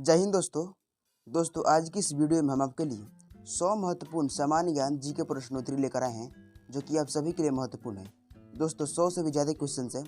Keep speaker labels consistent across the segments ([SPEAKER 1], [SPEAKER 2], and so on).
[SPEAKER 1] जय हिंद दोस्तों आज की इस वीडियो में हम आपके लिए 100 महत्वपूर्ण सामान्य ज्ञान जी के प्रश्नोत्तरी लेकर आए हैं जो कि आप सभी के लिए महत्वपूर्ण है। दोस्तों 100 से भी ज़्यादा क्वेश्चंस हैं,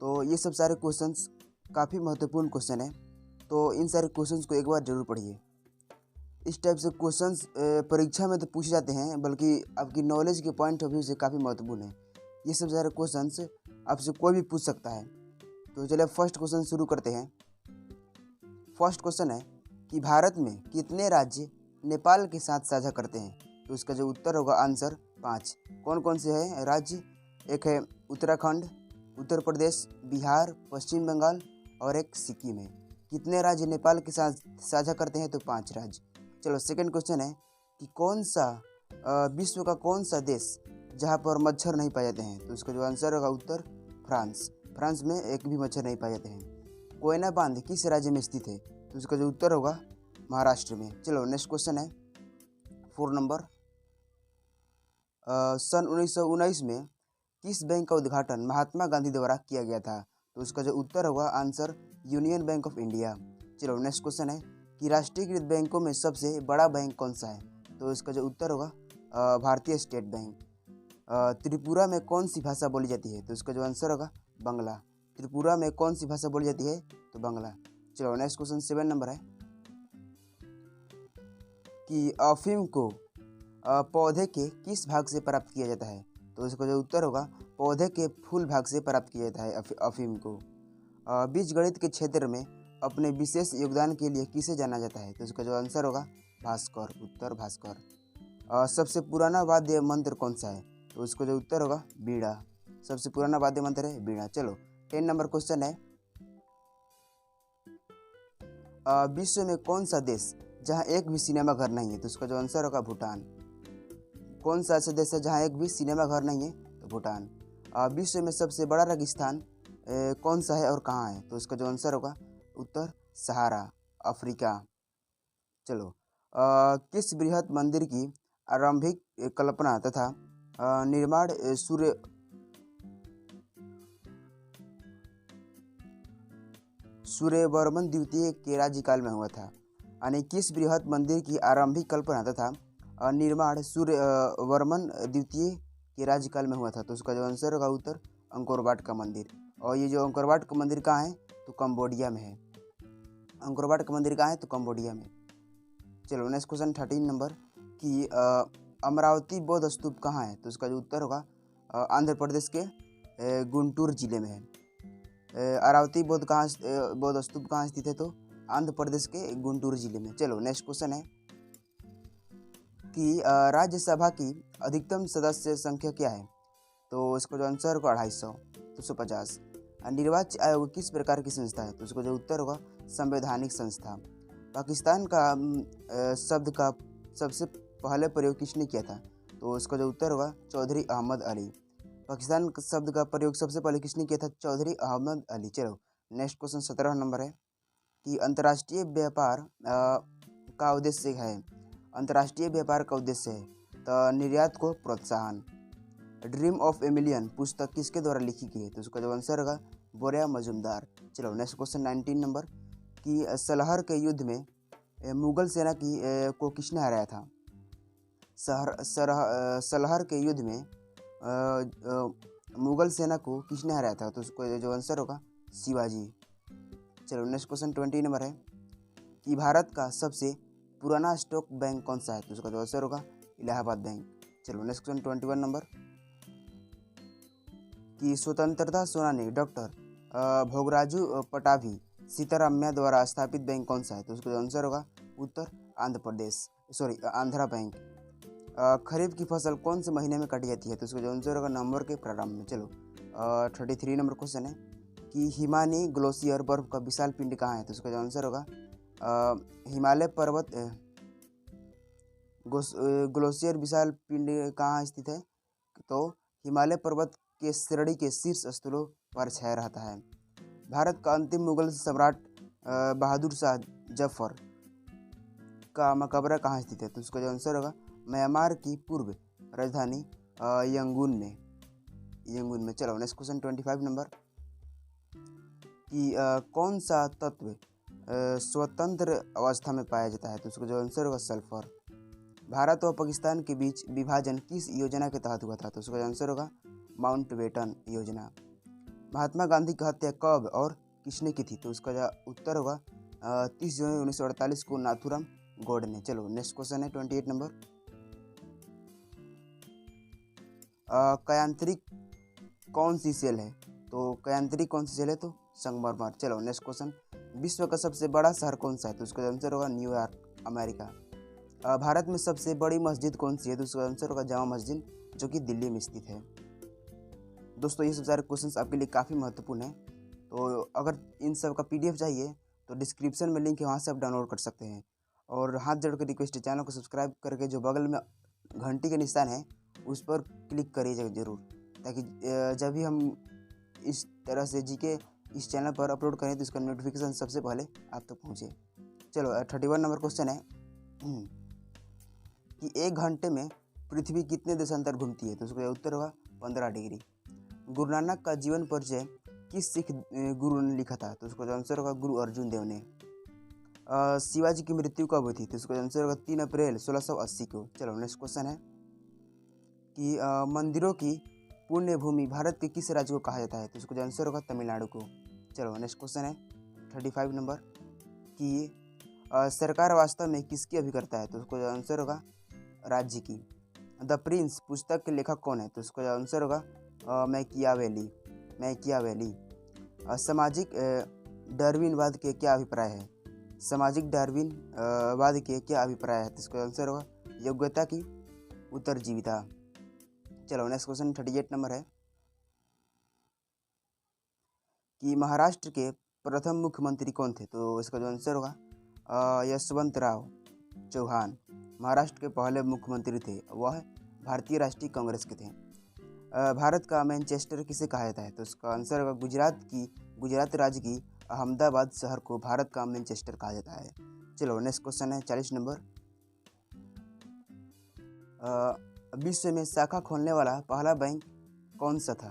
[SPEAKER 1] तो ये सब सारे क्वेश्चंस काफ़ी महत्वपूर्ण क्वेश्चन हैं, तो इन सारे क्वेश्चंस को एक बार जरूर पढ़िए। इस टाइप से क्वेश्चंस परीक्षा में तो पूछे जाते हैं, बल्कि आपकी नॉलेज के पॉइंट ऑफ व्यू से काफ़ी महत्वपूर्ण है। ये सब सारे क्वेश्चंस आपसे कोई भी पूछ सकता है। तो चलिए फर्स्ट क्वेश्चन शुरू करते हैं। फर्स्ट क्वेश्चन है कि भारत में कितने राज्य नेपाल के साथ साझा करते हैं? तो इसका जो उत्तर होगा आंसर 5। कौन कौन से हैं राज्य? एक है उत्तराखंड, उत्तर प्रदेश, बिहार, पश्चिम बंगाल और एक सिक्किम है। कितने राज्य नेपाल के साथ साझा करते हैं? तो 5 राज्य। चलो सेकंड क्वेश्चन है कि कौन सा विश्व का कौन सा देश जहाँ पर मच्छर नहीं पाए जाते हैं? तो इसका जो आंसर होगा उत्तर फ्रांस। फ्रांस में एक भी मच्छर नहीं पाए जाते हैं। कोयना बांध किस राज्य में स्थित है? तो इसका जो उत्तर होगा महाराष्ट्र में। चलो नेक्स्ट क्वेश्चन है 4 नंबर। सन 1919 में किस बैंक का उद्घाटन महात्मा गांधी द्वारा किया गया था? तो इसका जो उत्तर होगा answer union bank of India. चलो नेक्स्ट क्वेश्चन है कि राष्ट्रीयकृत बैंकों में सबसे बड़ा बैंक कौन सा है? तो इसका जो उत्तर होगा भारतीय स्टेट बैंक। त्रिपुरा में कौन सी भाषा बोली जाती है? तो इसका जो आंसर होगा बांग्ला। त्रिपुरा में कौन सी भाषा बोली जाती है? तो बांग्ला। चलो नेक्स्ट क्वेश्चन 7 नंबर है कि अफीम को पौधे के किस भाग से प्राप्त किया जाता है? तो इसका जो उत्तर होगा पौधे के फूल भाग से प्राप्त किया जाता है अफीम को। बीजगणित के क्षेत्र में अपने विशेष योगदान के लिए किसे जाना जाता है? तो इसका जो आंसर होगा भास्कर, उत्तर भास्कर। सबसे पुराना वाद्य मंत्र कौन सा है? तो इसका जो उत्तर होगा बीड़ा। सबसे पुराना वाद्य मंत्र है बीड़ा। चलो 10 नंबर क्वेश्चन है विश्व में कौन सा देश जहां एक भी सिनेमा घर नहीं है? तो इसका जो आंसर होगा भूटान। कौन सा ऐसा देश है जहां एक भी सिनेमा घर नहीं है? तो भूटान। विश्व में सबसे बड़ा रेगिस्तान कौन सा है और कहाँ है? तो इसका जो आंसर होगा उत्तर सहारा, अफ्रीका। चलो किस बृहत मंदिर की आरंभिक कल्पना तथा निर्माण सूर्यवर्मन द्वितीय के राज्यकाल में हुआ था? यानी किस बृहत मंदिर की आरंभिक कल्पना तथा निर्माण सूर्यवर्मन द्वितीय के राज्यकाल में हुआ था? तो उसका जो आंसर होगा उत्तर अंकोर वाट का मंदिर। और ये जो अंकोर वाट का मंदिर कहाँ है? तो कंबोडिया में है। अंकोर वाट का मंदिर कहाँ है? तो कंबोडिया में। चलो नेक्स्ट क्वेश्चन 13 नंबर कि अमरावती बौद्ध स्तूप कहाँ है? तो इसका जो उत्तर होगा आंध्र प्रदेश के गुंटूर जिले में है। अमरावती बौद्ध स्तूप कहाँ स्थित है? तो आंध्र प्रदेश के गुंटूर जिले में। चलो नेक्स्ट क्वेश्चन है कि राज्यसभा की अधिकतम सदस्य संख्या क्या है? तो इसका जो आंसर होगा 250। निर्वाचन आयोग किस प्रकार की संस्था है? तो इसका जो उत्तर होगा संवैधानिक संस्था। पाकिस्तान का शब्द का सबसे पहले प्रयोग किसने किया था? तो इसका जो उत्तर होगा चौधरी अहमद अली। पाकिस्तान शब्द का प्रयोग सबसे पहले किसने किया था? चौधरी अहमद अली। चलो नेक्स्ट क्वेश्चन 17 नंबर है कि अंतर्राष्ट्रीय व्यापार का उद्देश्य है। अंतर्राष्ट्रीय व्यापार का उद्देश्य है तो निर्यात को प्रोत्साहन। ड्रीम ऑफ ए मिलियन पुस्तक किसके द्वारा लिखी गई है? तो उसका जो आंसर होगा बोरिया मजुमदार। चलो नेक्स्ट क्वेश्चन 19 नंबर कि सलहर के युद्ध में मुगल सेना को किसने हराया था? सलहर के युद्ध में मुगल सेना को किसने हराया था? तो उसको जो आंसर होगा शिवाजी। चलो नेक्स्ट क्वेश्चन 20 नंबर है कि भारत का सबसे पुराना स्टॉक बैंक कौन सा है? तो उसका जो आंसर होगा इलाहाबाद बैंक। चलो नेक्स्ट क्वेश्चन 21 नंबर कि स्वतंत्रता सेनानी डॉक्टर भोगराजू पटाभी सीतारामैया द्वारा स्थापित बैंक कौन सा है? तो उसका जो आंसर होगा उत्तर आंध्रा बैंक। खरीफ की फसल कौन से महीने में काटी जाती है? तो उसका जो आंसर होगा नवंबर के प्रारंभ में। चलो 33 नंबर क्वेश्चन है कि हिमानी ग्लेशियर बर्फ का विशाल पिंड कहाँ है? तो उसका जो आंसर होगा हिमालय पर्वत ग्लेशियर विशाल पिंड कहाँ स्थित है? तो हिमालय पर्वत के श्रेणी के शीर्ष स्थलों पर छाया रहता है। भारत का अंतिम मुगल सम्राट बहादुर शाह जफर का मकबरा कहाँ स्थित है? तो उसका जो आंसर होगा म्यांमार की पूर्व राजधानी यंगून में। चलो नेक्स्ट क्वेश्चन 25 नंबर कि कौन सा तत्व स्वतंत्र अवस्था में पाया जाता है, तो उसका जो आंसर होगा सल्फर। भारत और पाकिस्तान के बीच विभाजन किस योजना के तहत हुआ था, तो उसका आंसर होगा माउंटबेटन योजना। महात्मा गांधी की हत्या कब और किसने की थी, तो उसका जो उत्तर होगा 30 जनवरी 1948 को नाथूराम गौड़ ने। चलो नेक्स्ट क्वेश्चन है 28 नंबर। कयांत्रिक कौन सी सेल है, तो कयांत्रिक कौन सी सेल है, तो संगमरमर। चलो नेक्स्ट क्वेश्चन। विश्व का सबसे बड़ा शहर कौन सा है, तो उसका आंसर होगा न्यूयॉर्क, अमेरिका। भारत में सबसे बड़ी मस्जिद कौन सी है, तो उसका आंसर होगा जामा मस्जिद, जो कि दिल्ली में स्थित है। दोस्तों ये सब सारे क्वेश्चंस आपके लिए काफ़ी महत्वपूर्ण हैं, तो अगर इन सब का PDF चाहिए तो डिस्क्रिप्शन में लिंक है, वहाँ से आप डाउनलोड कर सकते हैं। और हाथ जोड़ कर रिक्वेस्ट है, चैनल को सब्सक्राइब करके जो बगल में घंटी के निशान है उस पर क्लिक करिएगा ज़रूर, ताकि जब भी हम इस तरह से GK इस चैनल पर अपलोड करें तो इसका नोटिफिकेशन सबसे पहले आप तक पहुँचे। चलो 31 नंबर क्वेश्चन है कि 1 घंटे में पृथ्वी कितने देशांतर घूमती है, तो उसका उत्तर होगा 15 डिग्री। गुरु नानक का जीवन परिचय किस सिख गुरु ने लिखा था, तो उसका आंसर होगा गुरु अर्जुन देव ने। शिवाजी की मृत्यु कब हुई थी, तो उसका आंसर होगा 3 अप्रैल 1680 को। चलो नेक्स्ट क्वेश्चन है कि मंदिरों की पुण्य भूमि भारत के किस राज्य को कहा जाता है, तो उसका आंसर होगा तमिलनाडु को। चलो नेक्स्ट क्वेश्चन है 35 नंबर कि सरकार वास्तव में किसकी अभिकर्ता है, तो उसका आंसर होगा राज्य की। द प्रिंस पुस्तक के लेखक कौन है, तो उसका आंसर होगा मैकियावेली। सामाजिक डार्विनवाद के क्या अभिप्राय है, सामाजिक डार्विनवाद के क्या अभिप्राय है, तो इसका आंसर होगा योग्यता की उत्तरजीविता। चलो नेक्स्ट क्वेश्चन 38 नंबर है कि महाराष्ट्र के प्रथम मुख्यमंत्री कौन थे, तो इसका जो आंसर होगा यशवंतराव चौहान। महाराष्ट्र के पहले मुख्यमंत्री थे, वह भारतीय राष्ट्रीय कांग्रेस के थे। भारत का मैनचेस्टर किसे कहा जाता है, तो इसका आंसर होगा गुजरात राज्य की अहमदाबाद शहर को भारत का मैनचेस्टर कहा जाता है। चलो नेक्स्ट क्वेश्चन है 40 नंबर। विश्व में शाखा खोलने वाला पहला बैंक कौन सा था,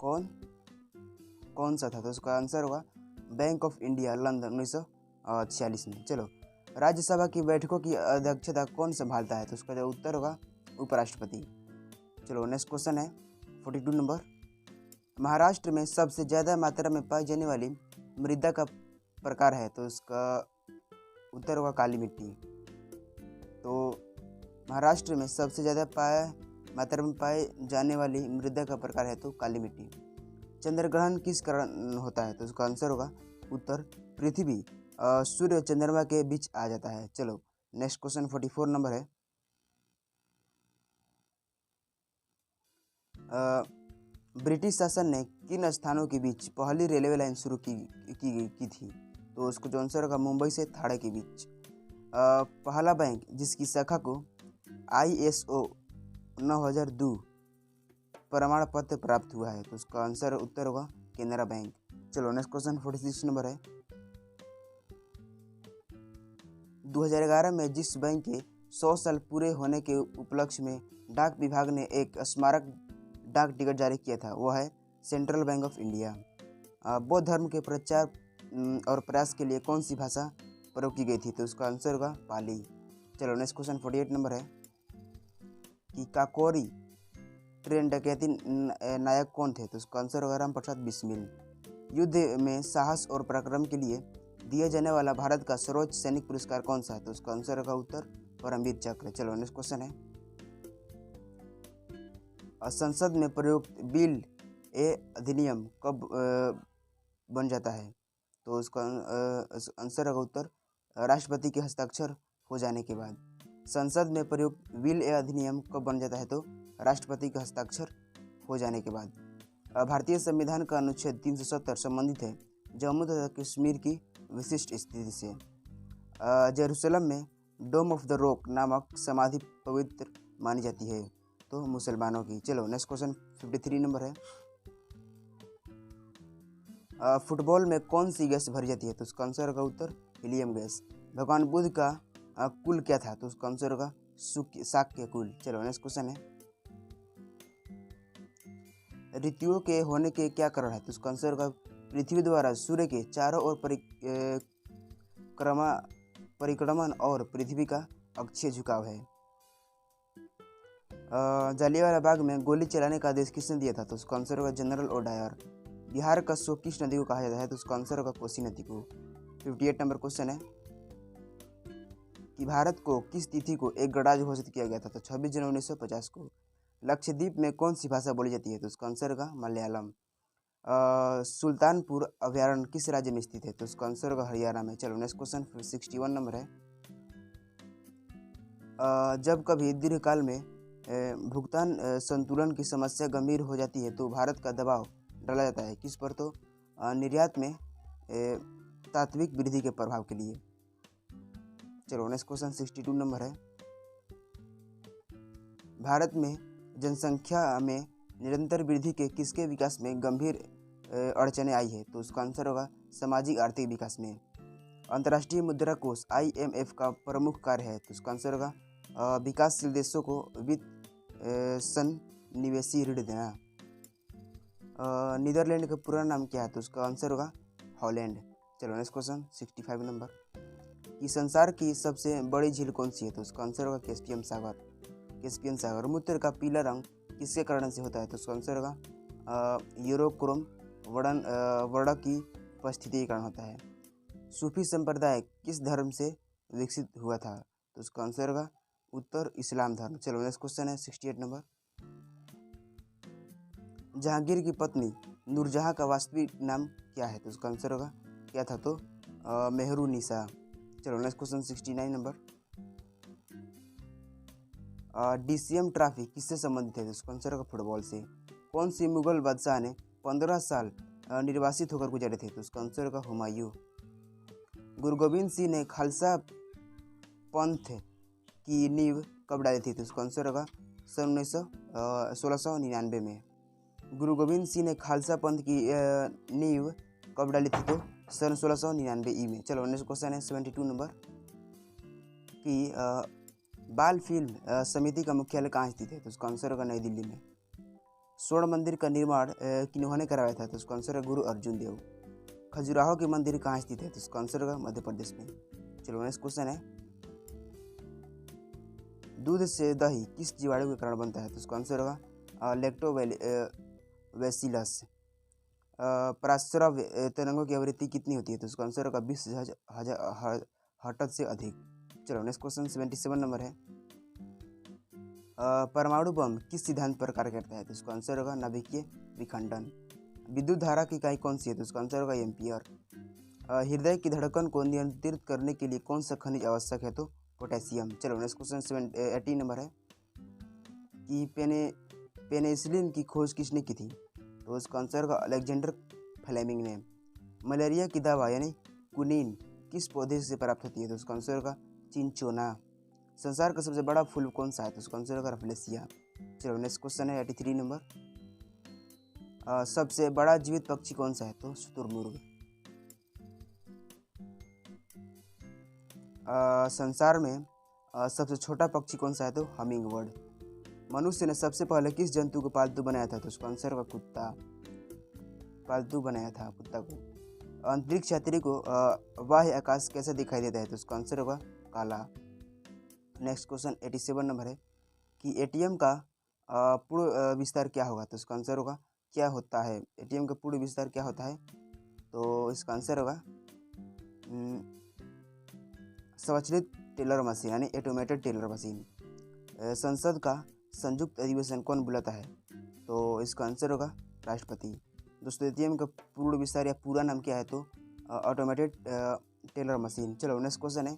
[SPEAKER 1] कौन सा था, तो उसका आंसर होगा बैंक ऑफ इंडिया, लंदन, 1946 में। चलो राज्यसभा की बैठकों की अध्यक्षता कौन संभालता है, तो उसका जो उत्तर होगा उपराष्ट्रपति। चलो नेक्स्ट क्वेश्चन है 42 नंबर। महाराष्ट्र में सबसे ज़्यादा मात्रा में पाई जाने वाली मृदा का प्रकार है, तो उसका उत्तर होगा काली मिट्टी। तो महाराष्ट्र में सबसे ज़्यादा मात्रा में पाए जाने वाली मृदा का प्रकार है तो काली मिट्टी। चंद्र ग्रहण किस कारण होता है, तो उसका आंसर होगा उत्तर, पृथ्वी सूर्य और चंद्रमा के बीच आ जाता है। चलो नेक्स्ट क्वेश्चन 44 नंबर है। ब्रिटिश शासन ने किन स्थानों के बीच पहली रेलवे लाइन शुरू की थी, तो उसको जो आंसर होगा मुंबई से थाड़े के बीच। पहला बैंक जिसकी शाखा को ISO 9002 प्रमाण पत्र प्राप्त हुआ है, तो उसका आंसर उत्तर होगा केनरा बैंक। चलो नेक्स्ट क्वेश्चन 46 नंबर है। 2011 में जिस बैंक के 100 साल पूरे होने के उपलक्ष्य में डाक विभाग ने एक स्मारक डाक टिकट जारी किया था, वह है सेंट्रल बैंक ऑफ इंडिया। बौद्ध धर्म के प्रचार और प्रयास के लिए कौन सी भाषा प्रयोग की गई थी, तो उसका आंसर होगा पाली। चलो नेक्स्ट क्वेश्चन 48 नंबर है कि काकोरी ट्रेन डकैती नायक कौन थे, तो उसका आंसर होगा राम प्रसाद बिस्मिल। युद्ध में साहस और पराक्रम के लिए दिया जाने वाला भारत का सर्वोच्च सैनिक पुरस्कार कौन सा है, तो उसका आंसर होगा उत्तर परमवीर चक्र। चलो नेक्स्ट क्वेश्चन है संसद में प्रयुक्त बिल ए अधिनियम कब बन जाता है, तो उसका आंसर होगा उत्तर राष्ट्रपति के हस्ताक्षर हो जाने के बाद। संसद में प्रयुक्त बिल ए अधिनियम कब बन जाता है, तो राष्ट्रपति के हस्ताक्षर हो जाने के बाद। भारतीय संविधान का अनुच्छेद 370 संबंधित है जम्मू तथा कश्मीर की विशिष्ट स्थिति से। जेरूसलम में डोम ऑफ द रॉक नामक समाधि पवित्र मानी जाती है, तो मुसलमानों की। चलो नेक्स्ट क्वेश्चन 53 नंबर है। फुटबॉल में कौन सी गैस भरी जाती है, तो उसका आंसर होगा उत्तर हीलियम गैस। भगवान बुद्ध का कुल क्या था, तो उसका आंसर होगा शाक्य कुल। चलो नेक्स्ट क्वेश्चन है ऋतुओं के होने के क्या कारण है, तो उसका आंसर होगा पृथ्वी द्वारा सूर्य के चारों ओर परिक्रमण और पृथ्वी का अक्षीय झुकाव है। जलियांवाला बाग में गोली चलाने का आदेश किसने दिया था? तो उसका आंसर होगा जनरल ओडायर। बिहार का शोक किस नदी को कहा जाता है? तो उसका आंसर होगा कोसी नदी को। 58 नंबर क्वेश्चन है कि भारत को किस तिथि को एक गणराज्य घोषित किया गया था? तो 26 जनवरी 1950 को। लक्षद्वीप में कौन सी भाषा बोली जाती है? तो उसका आंसर होगा मलयालम। सुल्तानपुर अभ्यारण्य किस राज्य में स्थित है? तो उसका आंसर होगा हरियाणा में। चलो नेक्स्ट क्वेश्चन 61 नंबर है। जब कभी दीर्घकाल में भुगतान संतुलन की समस्या गंभीर हो जाती है तो भारत का दबाव डाला जाता है किस पर? तो निर्यात में तात्विक वृद्धि के प्रभाव के लिए। चलो नेक्स्ट क्वेश्चन 62 नंबर है। भारत में जनसंख्या में निरंतर वृद्धि के किसके विकास में गंभीर अड़चनें आई है? तो उसका आंसर होगा सामाजिक आर्थिक विकास में। अंतर्राष्ट्रीय मुद्रा कोष IMF का प्रमुख कार्य है? तो उसका आंसर होगा विकासशील देशों को वित्त सन्निवेशी ऋण देना। नीदरलैंड का पूरा नाम क्या है? तो उसका आंसर होगा हॉलैंड। चलो नेक्स्ट क्वेश्चन 65 नंबर कि संसार की सबसे बड़ी झील कौन सी है? तो उसका आंसर होगा कैस्पियन सागर। कैस्पियन सागर। मूत्र का पीला रंग किसके कारण से होता है? तो उसका आंसर होगा यूरोक्रोम वर्ण की उपस्थिति के कारण होता है। सूफी संप्रदाय किस धर्म से विकसित हुआ था? तो उसका आंसर होगा उत्तर इस्लाम धर्म। चलो नेक्स्ट क्वेश्चन है 68 नंबर। जहांगीर की पत्नी नूरजहां का वास्तविक नाम क्या है? तो उसका आंसर होगा क्या था? तो मेहरुनिसा। चलो next question 69 number. DCM trophy किससे संबंधित है? तो उसका आंसर होगा फुटबॉल से। कौन सी मुगल बादशाह ने 15 साल निर्वासित होकर गुजारे थे? तो उसका आंसर होगा हुमायूं। गुरु गोविंद सिंह ने खालसा पंथ की नींव कब डाली थी? तो उसका आंसर होगा सन 1699 में। गुरु गोविंद सिंह ने खालसा पंथ की नींव कब डाली थी? तो सन 1699 में। चलो नेक्स्ट क्वेश्चन है 72 नंबर कि बाल फिल्म समिति का मुख्यालय कहाँ स्थित है? तो उसका आंसर होगा नई दिल्ली में। स्वर्ण मंदिर का निर्माण किन्होंने करवाया था? तो उसका आंसर है गुरु अर्जुन देव। खजुराहो के मंदिर कहाँ स्थित है? तो उसका आंसर होगा मध्य प्रदेश में। चलो नेक्स्ट क्वेश्चन है दूध से दही किस जीवाणु के कारण बनता है? तो उसका आंसर होगा लैक्टोबैसिलस। परास्राव तरंगों की आवृत्ति कितनी होती है? तो उसका आंसर होगा 20,000 हर्ट्ज से अधिक। चलो नेक्स्ट क्वेश्चन 77 नंबर है। परमाणु बम किस सिद्धांत पर कार्य करता है? तो उसका आंसर होगा नाभिकीय विखंडन। विद्युत धारा की इकाई कौन सी है? तो उसका आंसर होगा एम्पियर। हृदय की धड़कन को नियंत्रित करने के लिए कौन सा खनिज आवश्यक है? तो पोटेशियम। चलो नेक्स्ट क्वेश्चन 80 नंबर है कि पेनिसिलिन की खोज किसने की थी? तो उसका आंसर होगा अलेक्जेंडर फ्लेमिंग ने। मलेरिया की दवा यानी क्विनीन किस पौधे से प्राप्त होती है? तो उसका आंसर होगा चिंचोना। संसार का सबसे बड़ा फूल कौन सा है? तो उसका आंसर होगा रफलेसिया। चलो नेक्स्ट क्वेश्चन है 83 नंबर। सबसे बड़ा जीवित पक्षी कौन सा है? तो शुतुरमुर्ग। संसार में सबसे छोटा पक्षी कौन सा है? तो हमिंग बर्ड। मनुष्य ने सबसे पहले किस जंतु को पालतू बनाया था? तो उसका आंसर होगा कुत्ता। पालतू बनाया था कुत्ता को। अंतरिक्ष यात्री को बाह्य आकाश कैसा दिखाई देता है? तो उसका आंसर होगा काला। नेक्स्ट क्वेश्चन 87 नंबर है कि ATM का पूर्ण विस्तार क्या होगा? तो उसका आंसर होगा क्या होता है? ATM का पूर्ण विस्तार क्या होता है? तो इसका आंसर होगा स्वचालित टेलर मशीन यानी ऑटोमेटेड टेलर मशीन। संसद का संयुक्त अधिवेशन कौन बुलाता है? तो इसका आंसर होगा राष्ट्रपति। दोस्तों ATM का पूर्ण विस्तार या पूरा नाम क्या है? तो ऑटोमेटेड टेलर मशीन। चलो नेक्स्ट क्वेश्चन है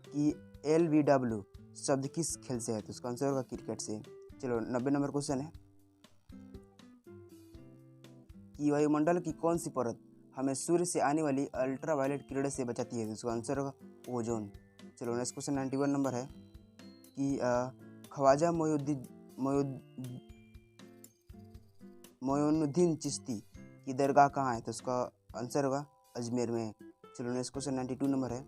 [SPEAKER 1] कि LBW शब्द किस खेल से है? तो उसका आंसर होगा क्रिकेट से। चलो 90 नंबर क्वेश्चन है कि वायुमंडल की कौन सी परत हमें सूर्य से आने वाली अल्ट्रावायलेट किरणें से बचाती है? तो उसका आंसर होगा ओजोन। चलो नेक्स्ट क्वेश्चन 91 नंबर है कि ख्वाजा मोइनुद्दीन चिश्ती की दरगाह कहाँ है? तो उसका आंसर होगा अजमेर में। चलो नेक्स्ट क्वेश्चन 92 नंबर है।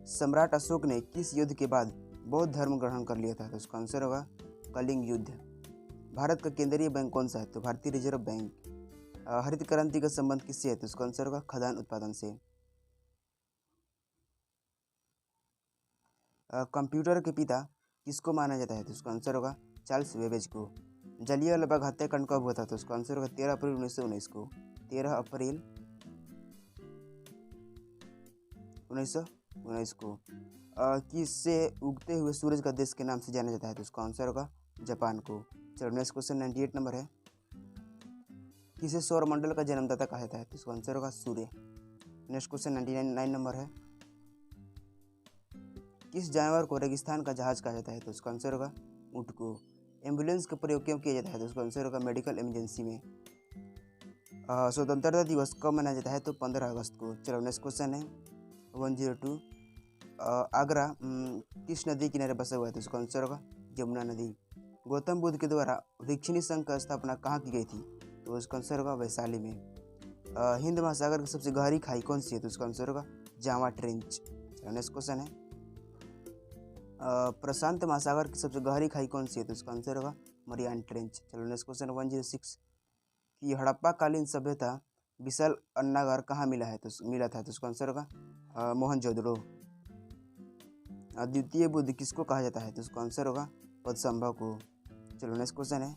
[SPEAKER 1] सम्राट अशोक ने किस युद्ध के बाद बौद्ध धर्म ग्रहण कर लिया था? तो उसका आंसर होगा कलिंग युद्ध। भारत का केंद्रीय बैंक कौन सा है? तो भारतीय रिजर्व बैंक। हरित क्रांति का संबंध किससे है? तो इसका आंसर होगा खदान उत्पादन से। कंप्यूटर के पिता किसको माना जाता है? तो इसका आंसर होगा चार्ल्स बेबेज को। जलियांवाला बाग हत्याकांड कब हुआ था? तो इसका आंसर होगा 13 अप्रैल 1919 को। 13 अप्रैल 1919 को। किससे उगते हुए सूरज का देश के नाम से जाना जाता है? तो इसका आंसर होगा जापान को। चलो नेक्स्ट क्वेश्चन 98 नंबर है। किसे सौर मंडल का जन्मदाता कहा जाता है? तो इसका आंसर होगा सूर्य। नेक्स्ट क्वेश्चन 99 नंबर है। किस जानवर को रेगिस्तान का जहाज कहा जाता है? तो इसका आंसर होगा ऊँट को। एम्बुलेंस का प्रयोग क्यों किया जाता है? तो इसका आंसर होगा मेडिकल इमरजेंसी में। स्वतंत्रता दिवस कब मनाया जाता है? तो 15 अगस्त को। चलो नेक्स्ट क्वेश्चन है 102। आगरा किस नदी किनारे बसा हुआ है? तो इसका आंसर होगा यमुना नदी। गौतम बुद्ध के द्वारा वृक्षिणी संघ का स्थापना कहाँ की गई थी? तो इसका आंसर होगा वैशाली में। हिंद महासागर की सबसे गहरी खाई कौन सी है? तो इसका आंसर होगा जावा ट्रेंच। चलो नेक्स्ट क्वेश्चन है प्रशांत महासागर की सबसे गहरी खाई कौन सी है? तो इसका आंसर होगा मरियान ट्रेंच। चलो नेक्स्ट क्वेश्चन 106 कि हड़प्पा कालीन सभ्यता विशाल अन्नागार कहाँ मिला है? तो मिला था। तो इसका आंसर होगा मोहनजोदड़ो। द्वितीय बुद्ध किसको कहा जाता है? तो इसका आंसर होगा पद्मसंभा को। चलो नेक्स्ट क्वेश्चन है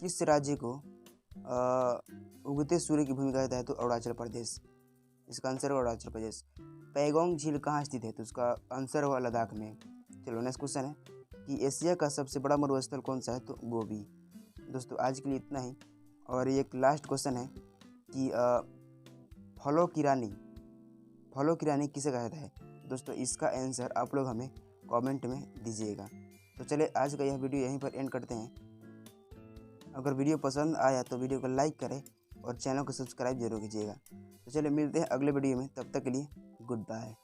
[SPEAKER 1] किस राज्य को उगते सूर्य की भूमि कहा जाता है? तो अरुणाचल प्रदेश। इसका आंसर होगा अरुणाचल प्रदेश। पैगोंग झील कहाँ स्थित है? तो इसका आंसर होगा लद्दाख में। चलो नेक्स्ट क्वेश्चन है कि एशिया का सबसे बड़ा मरुस्थल कौन सा है? तो गोबी। दोस्तों आज के लिए इतना ही। और एक लास्ट क्वेश्चन है कि फलों की रानी किसे कहा जाता है? दोस्तों इसका आंसर आप लोग हमें कमेंट में दीजिएगा। तो चलिए आज का यह वीडियो यहीं पर एंड करते हैं। अगर वीडियो पसंद आया तो वीडियो को लाइक करें और चैनल को सब्सक्राइब जरूर कीजिएगा। तो चलिए मिलते हैं अगले वीडियो में, तब तक के लिए गुड बाय।